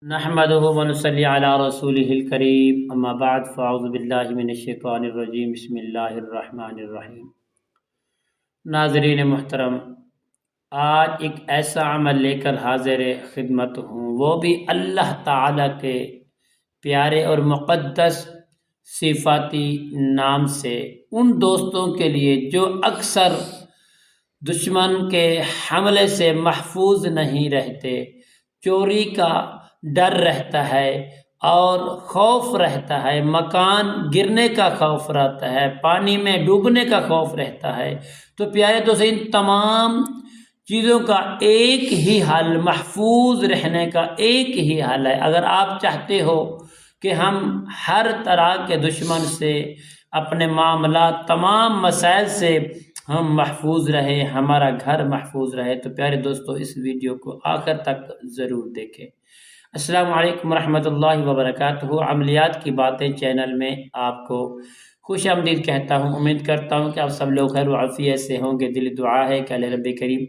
نحمده ونصلي على رسوله الكريم اما بعد فاعوذ باللہ من الشیطان الرجیم بسم اللہ الرحمن الرحیم۔ ناظرین محترم، آج ایک ایسا عمل لے کر حاضر خدمت ہوں، وہ بھی اللہ تعالیٰ کے پیارے اور مقدس صفاتی نام سے، ان دوستوں کے لیے جو اکثر دشمن کے حملے سے محفوظ نہیں رہتے، چوری کا ڈر رہتا ہے اور خوف رہتا ہے، مکان گرنے کا خوف رہتا ہے، پانی میں ڈوبنے کا خوف رہتا ہے۔ تو پیارے دوست، ان تمام چیزوں کا ایک ہی حل، محفوظ رہنے کا ایک ہی حل ہے۔ اگر آپ چاہتے ہو کہ ہم ہر طرح کے دشمن سے، اپنے معاملات، تمام مسائل سے ہم محفوظ رہے، ہمارا گھر محفوظ رہے، تو پیارے دوستو اس ویڈیو کو آخر تک ضرور دیکھیں۔ السلام علیکم ورحمۃ اللہ وبرکاتہ۔ عملیات کی باتیں چینل میں آپ کو خوش آمدید کہتا ہوں۔ امید کرتا ہوں کہ آپ سب لوگ خیر و عافیت سے ہوں گے۔ دل دعا ہے کہ اللہ رب کریم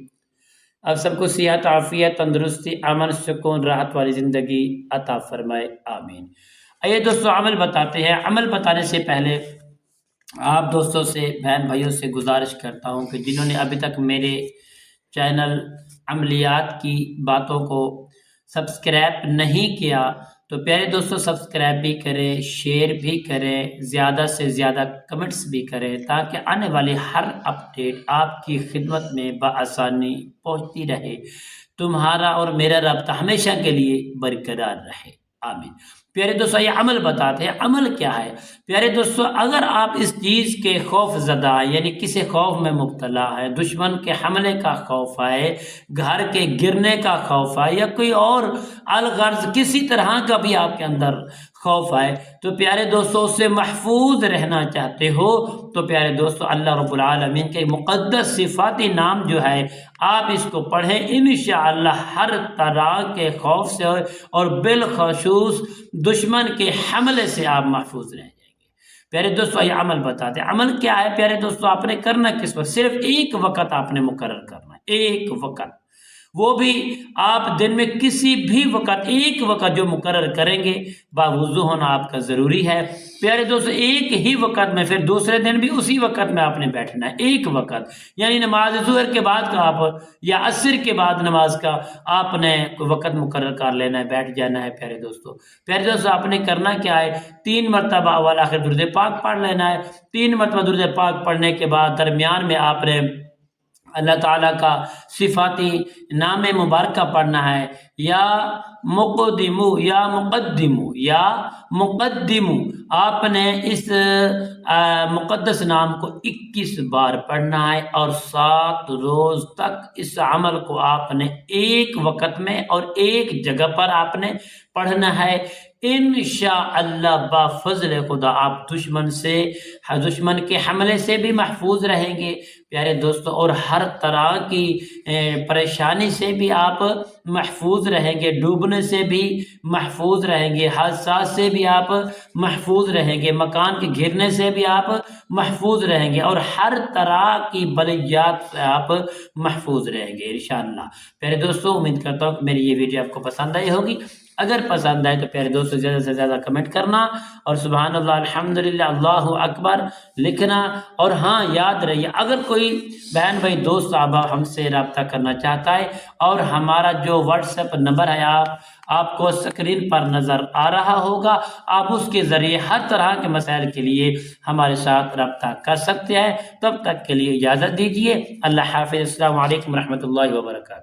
آپ سب کو صحت، عافیت، تندرستی، امن، سکون، راحت والی زندگی عطا فرمائے، آمین۔ آئیے دوستو عمل بتاتے ہیں۔ عمل بتانے سے پہلے آپ دوستوں سے، بہن بھائیوں سے گزارش کرتا ہوں کہ جنہوں نے ابھی تک میرے چینل عملیات کی باتوں کو سبسکرائب نہیں کیا تو پیارے دوستو سبسکرائب بھی کریں، شیئر بھی کریں، زیادہ سے زیادہ کمنٹس بھی کریں، تاکہ آنے والی ہر اپڈیٹ آپ کی خدمت میں بآسانی پہنچتی رہے، تمہارا اور میرا رابطہ ہمیشہ کے لیے برقرار رہے، آمین۔ پیارے دوستو یہ عمل بتاتے ہیں۔ عمل کیا ہے پیارے دوستو؟ اگر آپ اس چیز کے خوف زدہ، یعنی کسی خوف میں مبتلا ہے، دشمن کے حملے کا خوف ہے، گھر کے گرنے کا خوف ہے، یا کوئی اور الغرض کسی طرح کا بھی آپ کے اندر خوف ہے، تو پیارے دوستو اس سے محفوظ رہنا چاہتے ہو تو پیارے دوستو اللہ رب العالمین کے مقدس صفاتی نام جو ہے آپ اس کو پڑھیں، انشاءاللہ ہر طرح کے خوف سے اور بالخصوص دشمن کے حملے سے آپ محفوظ رہ جائیں گے۔ پیارے دوستو یہ عمل بتاتے ہیں۔ عمل کیا ہے پیارے دوستو؟ آپ نے کرنا کس وقت؟ صرف ایک وقت آپ نے مقرر کرنا ہے، ایک وقت، وہ بھی آپ دن میں کسی بھی وقت، ایک وقت جو مقرر کریں گے، باوضو ہونا آپ کا ضروری ہے۔ پیارے دوستو ایک ہی وقت میں، پھر دوسرے دن بھی اسی وقت میں آپ نے بیٹھنا ہے، ایک وقت، یعنی نماز ظہر کے بعد کا آپ یا عصر کے بعد نماز کا آپ نے وقت مقرر کر لینا ہے، بیٹھ جانا ہے۔ پیارے دوستو آپ نے کرنا کیا ہے؟ 3 مرتبہ اول آخر درود پاک پڑھ لینا ہے۔ 3 مرتبہ درود پاک پڑھنے کے بعد درمیان میں آپ نے اللہ تعالیٰ کا صفاتی نام مبارکہ پڑھنا ہے، یا مقدمو، یا مقدمو، یا مقدمو۔ آپ نے اس مقدس نام کو 21 بار پڑھنا ہے، اور 7 روز تک اس عمل کو آپ نے ایک وقت میں اور ایک جگہ پر آپ نے پڑھنا ہے۔ انشاءاللہ بفضل خدا آپ دشمن کے حملے سے بھی محفوظ رہیں گے پیارے دوستو، اور ہر طرح کی پریشانی سے بھی آپ محفوظ رہیں گے، ڈوبنے سے بھی محفوظ رہیں گے، حادثات سے بھی آپ محفوظ رہیں گے، مکان کے گرنے سے بھی آپ محفوظ رہیں گے، اور ہر طرح کی بلیات سے آپ محفوظ رہیں گے انشاءاللہ۔ پیارے دوستو امید کرتا ہوں کہ میری یہ ویڈیو آپ کو پسند آئی ہوگی۔ اگر پسند آئے تو پیارے دوستو زیادہ سے زیادہ کمنٹ کرنا، اور سبحان اللہ، الحمدللہ، اللہ اکبر لکھنا۔ اور ہاں یاد رہیے، اگر کوئی بہن بھائی دوست صاحبہ ہم سے رابطہ کرنا چاہتا ہے، اور ہمارا جو واٹس ایپ نمبر ہے آپ کو اسکرین پر نظر آ رہا ہوگا، آپ اس کے ذریعے ہر طرح کے مسائل کے لیے ہمارے ساتھ رابطہ کر سکتے ہیں۔ تب تک کے لیے اجازت دیجیے، اللہ حافظ، السلام علیکم ورحمۃ اللہ وبرکاتہ۔